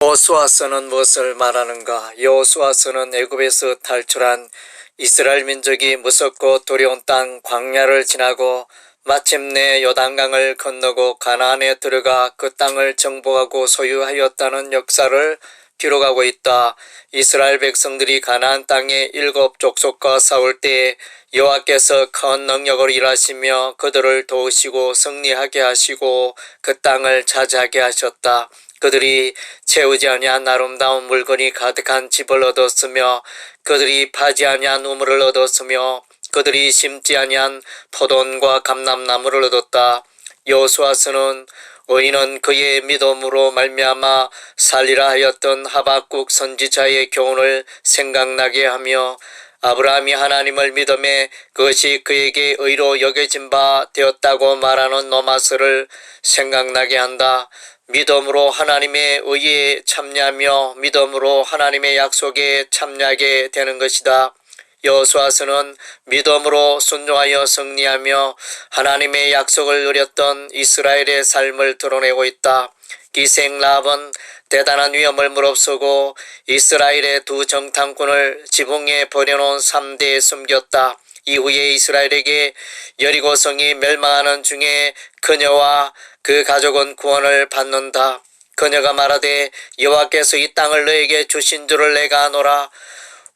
여호수아서는 무엇을 말하는가? 여호수아서는 애굽에서 탈출한 이스라엘 민족이 무섭고 두려운 땅 광야를 지나고 마침내 요단강을 건너고 가나안에 들어가 그 땅을 정복하고 소유하였다는 역사를 기록하고 있다. 이스라엘 백성들이 가나안 땅의 7 족속과 싸울 때 여호와께서 큰 능력으로 일하시며 그들을 도우시고 승리하게 하시고 그 땅을 차지하게 하셨다. 그들이 채우지 아니한 아름다운 물건이 가득한 집을 얻었으며 그들이 파지 아니한 우물을 얻었으며 그들이 심지 아니한 포도원과 감람나무를 얻었다. 여호수아서는 의인은 그의 믿음으로 말미암아 살리라 하였던 하박국 선지자의 교훈을 생각나게 하며 아브라함이 하나님을 믿음에 그것이 그에게 의로 여겨진 바 되었다고 말하는 노마스를 생각나게 한다. 믿음으로 하나님의 의에 참여하며 믿음으로 하나님의 약속에 참여하게 되는 것이다. 여호수아서는 믿음으로 순종하여 승리하며 하나님의 약속을 누렸던 이스라엘의 삶을 드러내고 있다. 기생 라합은 대단한 위험을 무릅쓰고 이스라엘의 2 정탐꾼을 지붕에 버려놓은 3대에 숨겼다. 이후에 이스라엘에게 여리고성이 멸망하는 중에 그녀와 그 가족은 구원을 받는다. 그녀가 말하되 여호와께서 이 땅을 너에게 주신 줄을 내가 아노라.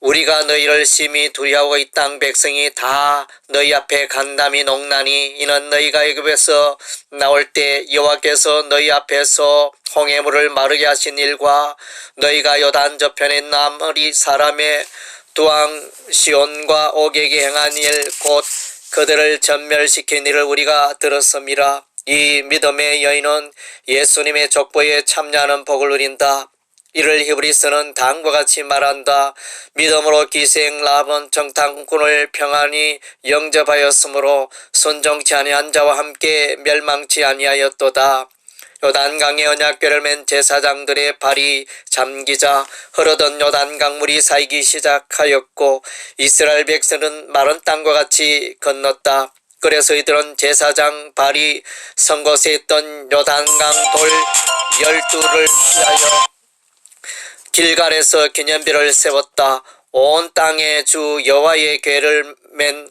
우리가 너희를 심히 두려워하고 이 땅 백성이 다 너희 앞에 간담이 녹나니 이는 너희가 애굽에서 나올 때 여호와께서 너희 앞에서 홍해물을 마르게 하신 일과 너희가 요단 저편에 있는 아모리 사람의 두왕 시온과 옥에게 행한 일 곧 그들을 전멸시킨 일을 우리가 들었음이라. 이 믿음의 여인은 예수님의 족보에 참여하는 복을 누린다. 이를 히브리서는 다음과 같이 말한다. 믿음으로 기생 라합은 정탐꾼을 평안히 영접하였으므로 순종치 아니한 자와 함께 멸망치 아니하였도다. 요단강의 언약궤를 맨 제사장들의 발이 잠기자 흐르던 요단강물이 쌓이기 시작하였고 이스라엘 백성은 마른 땅과 같이 건넜다. 그래서 이들은 제사장 발이 선 곳에 있던 요단강 돌 12를 피하여 길갈에서 기념비를 세웠다. 온 땅의 주 여호와의 궤를 맨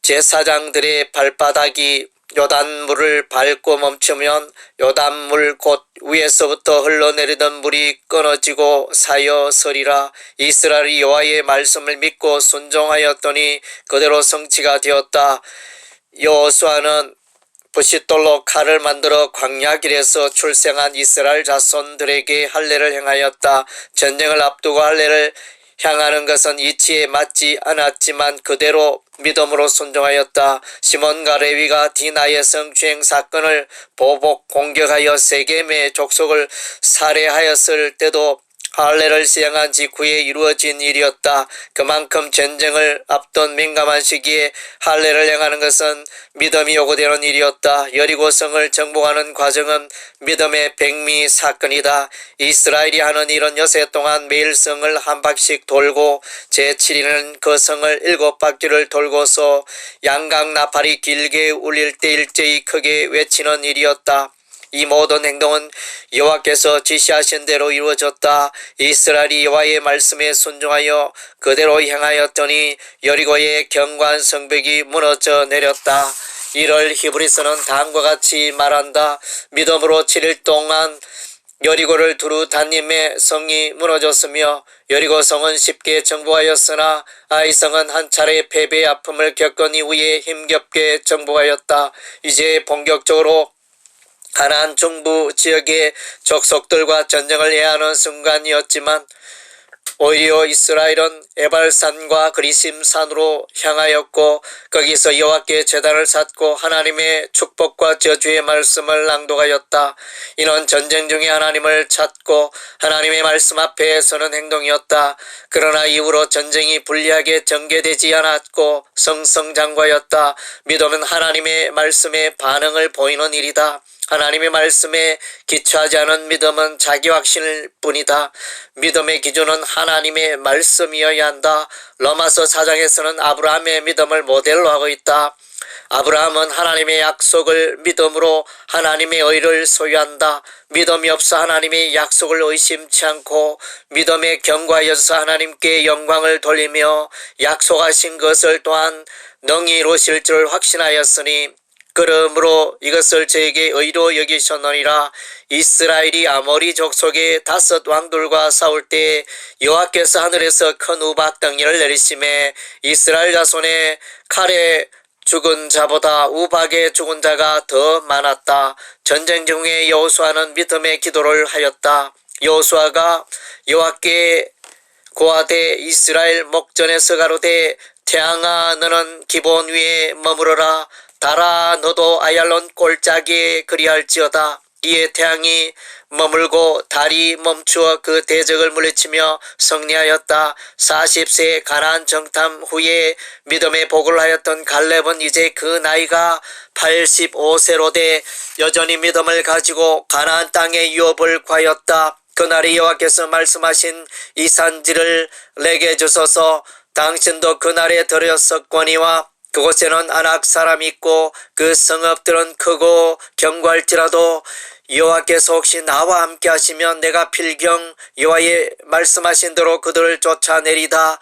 제사장들의 발바닥이 요단물을 밟고 멈추면 요단물 곧 위에서부터 흘러내리던 물이 끊어지고 사여서리라. 이스라엘이 여호와의 말씀을 믿고 순종하였더니 그대로 성취가 되었다. 여호수아는 부싯돌로 칼을 만들어 광야길에서 출생한 이스라엘 자손들에게 할례를 행하였다. 전쟁을 앞두고 할례를 향하는 것은 이치에 맞지 않았지만 그대로 믿음으로 순종하였다. 시몬과 레위가 디나의 성추행 사건을 보복 공격하여 세겜의 족속을 살해하였을 때도 할례를 시행한 직후에 이루어진 일이었다. 그만큼 전쟁을 앞둔 민감한 시기에 할례를 행하는 것은 믿음이 요구되는 일이었다. 여리고성을 정복하는 과정은 믿음의 백미 사건이다. 이스라엘이 하는 일은 여세 동안 매일 성을 한 바퀴씩 돌고 제7일은 그 성을 7바퀴를 돌고서 양각 나팔이 길게 울릴 때 일제히 크게 외치는 일이었다. 이 모든 행동은 여호와께서 지시하신 대로 이루어졌다. 이스라엘이 여호와의 말씀에 순종하여 그대로 행하였더니 여리고의 견고한 성벽이 무너져 내렸다. 이를 히브리서는 다음과 같이 말한다. 믿음으로 7일 동안 여리고를 두루 다님의 성이 무너졌으며 여리고 성은 쉽게 정복하였으나 아이 성은 한 차례 패배의 아픔을 겪은 이후에 힘겹게 정복하였다. 이제 본격적으로 가나안 중부 지역의 족속들과 전쟁을 해야 하는 순간이었지만 오히려 이스라엘은 에발산과 그리심산으로 향하였고 거기서 여호와께 제단을 쌓고 하나님의 축복과 저주의 말씀을 낭독하였다. 이는 전쟁 중에 하나님을 찾고 하나님의 말씀 앞에 서는 행동이었다. 그러나 이후로 전쟁이 불리하게 전개되지 않았고 승승장구하였다. 믿음은 하나님의 말씀에 반응을 보이는 일이다. 하나님의 말씀에 기초하지 않은 믿음은 자기 확신일 뿐이다. 믿음의 기준은 하나님의 말씀이어야 한다. 로마서 4장에서는 아브라함의 믿음을 모델로 하고 있다. 아브라함은 하나님의 약속을 믿음으로 하나님의 의를 소유한다. 믿음이 없어 하나님의 약속을 의심치 않고 믿음에 경과하여서 하나님께 영광을 돌리며 약속하신 것을 또한 능히 이루실 줄 확신하였으니 그러므로 이것을 저에게 의로 여기셨느니라. 이스라엘이 아모리 족속의 5 왕들과 싸울 때 여호와께서 하늘에서 큰 우박덩이를 내리심에 이스라엘 자손의 칼에 죽은 자보다 우박에 죽은 자가 더 많았다. 전쟁 중에 여호수아는 믿음의 기도를 하였다. 여호수아가 여호와께 고하되 이스라엘 목전에서 가로되 태양아 너는 기본 위에 머무르라. 달아 너도 아얄론 골짜기에 그리할지어다. 이에 태양이 머물고 달이 멈추어 그 대적을 물리치며 승리하였다. 40세의 가나안 정탐 후에 믿음의 복을 하였던 갈렙은 이제 그 나이가 85세로 돼 여전히 믿음을 가지고 가나안 땅의 유업을 구하였다. 그날에 여호와께서 말씀하신 이 산지를 내게 주소서. 당신도 그날에 들었었거니와 그곳에는 아낙 사람이 있고 그 성읍들은 크고 견고할지라도 여호와께서 혹시 나와 함께 하시면 내가 필경 여호와의 말씀하신 대로 그들을 쫓아내리다.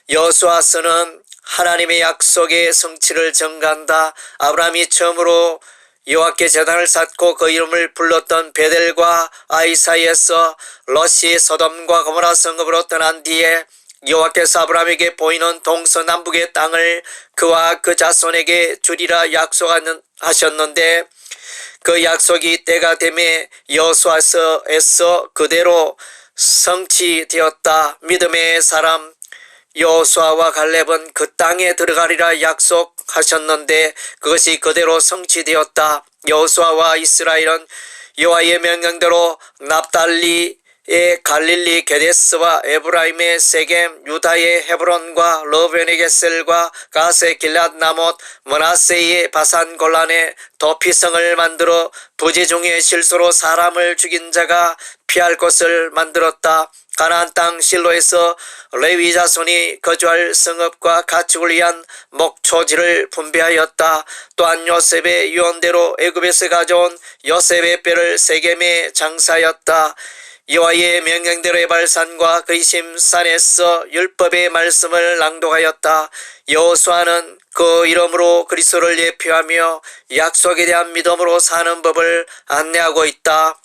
여호수아서는 하나님의 약속의 성취를 증가한다. 아브라함이 처음으로 여호와께 제단을 쌓고 그 이름을 불렀던 베델과 아이 사이에서 롯이 소돔과 고모라 성읍으로 떠난 뒤에 여호와께서 아브라함에게 보이는 동서남북의 땅을 그와 그 자손에게 주리라 약속하셨는데 그 약속이 때가 되매 여호수아서에서 그대로 성취되었다. 믿음의 사람 여호수아와 갈렙은 그 땅에 들어가리라 약속하셨는데 그것이 그대로 성취되었다. 여호수아와 이스라엘은 여호와의 명령대로 납달리의 갈릴리 게데스와 에브라임의 세겜, 유다의 헤브론과 러벤의 게셀과 가스의 길랏 나못, 므낫세의 바산 골란에 도피성을 만들어 부지 중에 실수로 사람을 죽인 자가 피할 곳을 만들었다. 가나안 땅 실로에서 레위 자손이 거주할 성읍과 가축을 위한 목초지를 분배하였다. 또한 요셉의 유언대로 애굽에서 가져온 요셉의 뼈를 세겜에 장사하였다. 여호와의 명령대로 에발산과 그리심산에서 율법의 말씀을 낭독하였다. 여호수아는 그 이름으로 그리스도를 예표하며 약속에 대한 믿음으로 사는 법을 안내하고 있다.